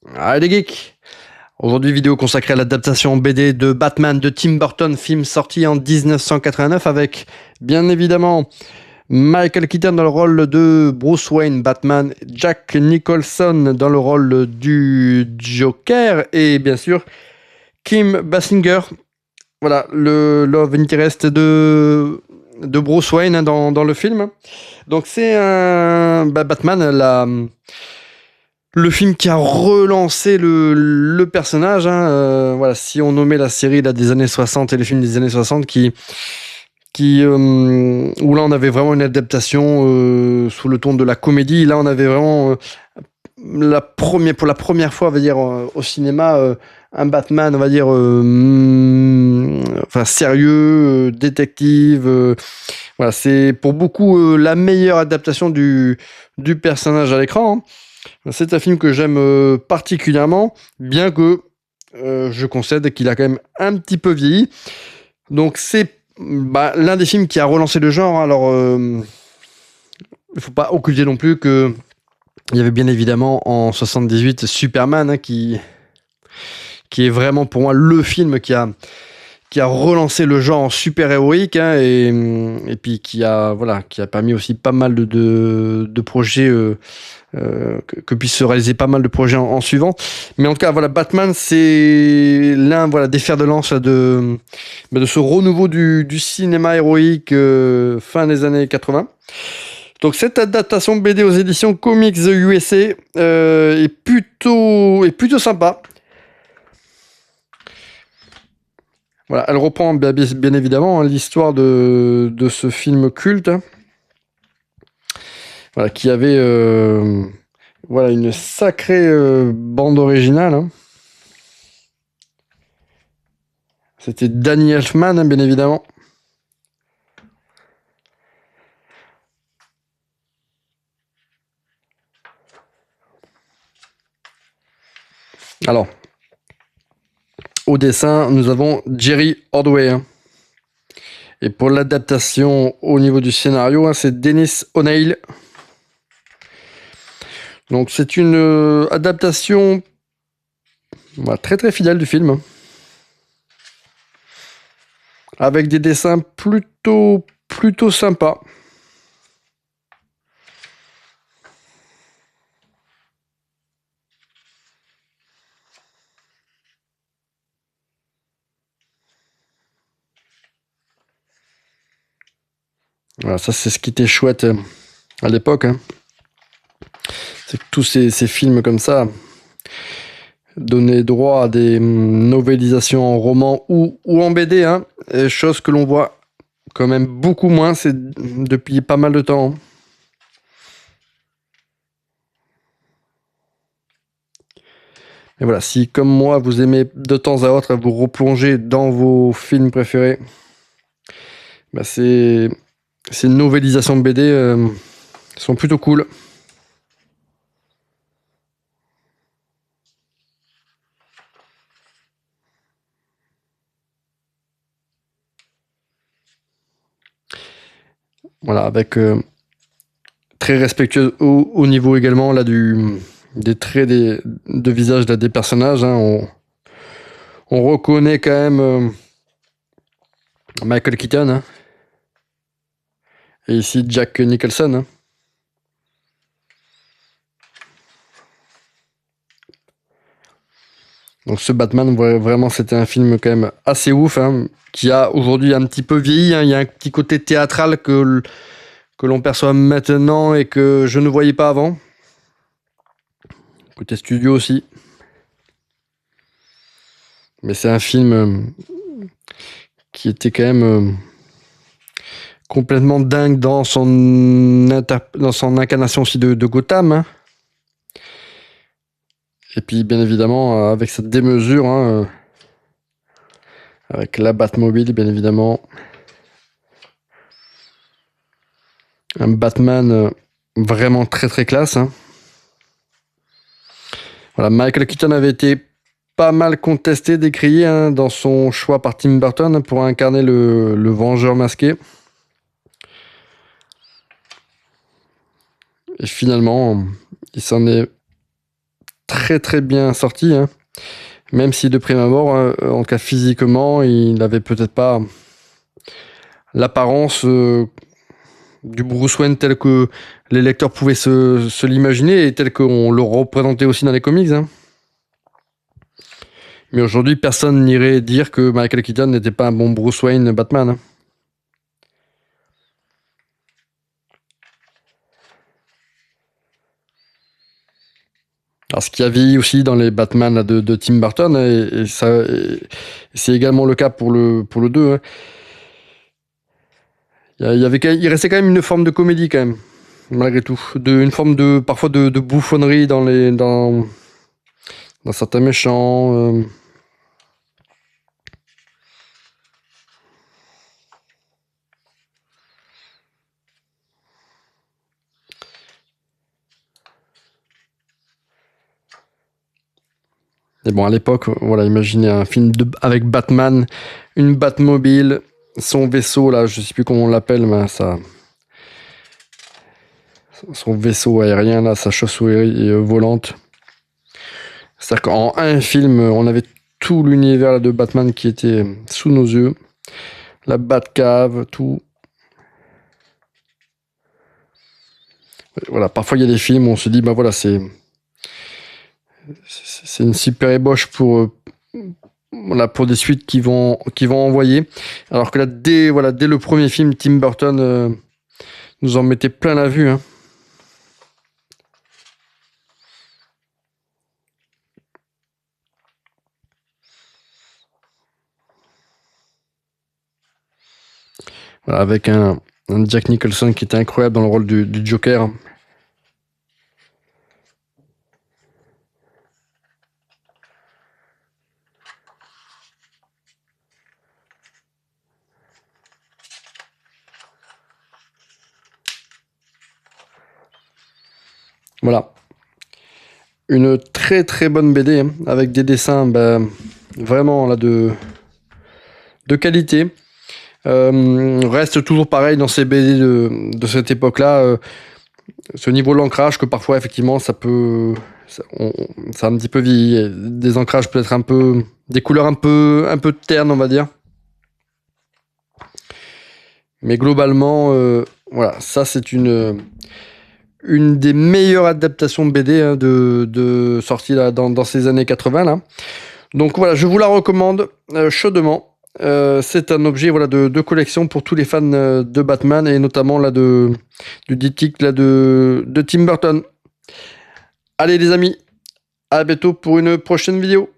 Allez les geeks! Aujourd'hui, vidéo consacrée à l'adaptation BD de Batman de Tim Burton, film sorti en 1989 avec, bien évidemment, Michael Keaton dans le rôle de Bruce Wayne, Batman, Jack Nicholson dans le rôle du Joker et bien sûr Kim Basinger, voilà, le love interest de Bruce Wayne dans le film. Donc c'est un Batman, le film qui a relancé le personnage. Voilà, si on nommait la série là, des années 60 et les films des années 60 où là on avait vraiment une adaptation sous le ton de la comédie. Là on avait vraiment pour la première fois, on va dire, au cinéma, un Batman, on va dire, enfin sérieux, détective. Voilà, c'est pour beaucoup la meilleure adaptation du personnage à l'écran. C'est un film que j'aime particulièrement, bien que je concède qu'il a quand même un petit peu vieilli. Donc c'est l'un des films qui a relancé le genre. Alors, il ne faut pas occulter non plus que il y avait bien évidemment en 78 Superman, qui est vraiment pour moi le film qui a relancé le genre en super-héroïque, et puis qui a permis aussi pas mal de projets, que puissent se réaliser pas mal de projets en suivant. Mais en tout cas, voilà, Batman, c'est l'un, voilà, des fers de lance de ce renouveau du cinéma héroïque fin des années 80. Donc cette adaptation BD aux éditions Comics USA est plutôt sympa. Voilà, elle reprend bien évidemment l'histoire de ce film culte, voilà, qui avait voilà, une sacrée bande originale. C'était Danny Elfman, bien évidemment. Alors, au dessin, nous avons Jerry Ordway. Et pour l'adaptation au niveau du scénario, c'est Dennis O'Neil. Donc c'est une adaptation très très fidèle du film, avec des dessins plutôt sympas. Voilà, ça c'est ce qui était chouette à l'époque. C'est que tous ces films comme ça donnaient droit à des novélisations en roman ou en BD, chose que l'on voit quand même beaucoup moins depuis pas mal de temps. Et voilà, si comme moi vous aimez de temps à autre vous replonger dans vos films préférés, ces novélisations de BD sont plutôt cool. Voilà, avec très respectueux au niveau également là des traits de visage là, des personnages. On reconnaît quand même Michael Keaton, et ici Jack Nicholson. Donc ce Batman, vraiment, c'était un film quand même assez ouf, qui a aujourd'hui un petit peu vieilli. Il y a un petit côté théâtral que l'on perçoit maintenant et que je ne voyais pas avant. Côté studio aussi. Mais c'est un film qui était quand même complètement dingue dans son incarnation aussi de Gotham. Et puis bien évidemment avec cette démesure, avec la Batmobile, bien évidemment. Un Batman vraiment très très classe. Voilà, Michael Keaton avait été pas mal contesté, décrié dans son choix par Tim Burton pour incarner le Vengeur masqué. Et finalement, il s'en est très très bien sorti, hein. Même si de prime abord, en cas physiquement, il n'avait peut-être pas l'apparence du Bruce Wayne tel que les lecteurs pouvaient se l'imaginer et tel qu'on le représentait aussi dans les comics, hein. Mais aujourd'hui, personne n'irait dire que Michael Keaton n'était pas un bon Bruce Wayne Batman, hein. Alors, ce qu'il y a vieilli aussi dans les Batman là, de Tim Burton, c'est également le cas pour le 2, hein. Il restait quand même une forme de comédie, quand même, malgré tout. Une forme parfois de bouffonnerie dans certains méchants. Et bon, à l'époque, voilà, imaginez un film avec Batman, une Batmobile, son vaisseau, là, je sais plus comment on l'appelle, mais son vaisseau aérien, là, sa chauve-souris volante. C'est-à-dire qu'en un film, on avait tout l'univers là, de Batman qui était sous nos yeux. La Batcave, tout. Voilà, parfois il y a des films où on se dit, bah voilà, c'est une super ébauche voilà, pour des suites qui vont envoyer. Alors que là, dès le premier film, Tim Burton nous en mettait plein la vue, hein. Voilà, avec un Jack Nicholson qui était incroyable dans le rôle du Joker. Voilà. Une très très bonne BD, hein, avec des dessins vraiment là, de qualité. Reste toujours pareil dans ces BD de cette époque-là. Ce niveau de l'ancrage que parfois effectivement ça peut ça a un petit peu vieilli, des ancrages peut-être un peu, des couleurs un peu ternes, on va dire, mais globalement voilà, ça c'est une des meilleures adaptations de BD, hein, de sortie là, dans ces années 80 là. Donc voilà, je vous la recommande chaudement. C'est un objet voilà, de collection pour tous les fans de Batman et notamment là, du diptyque là, de Tim Burton. Allez les amis, à bientôt pour une prochaine vidéo.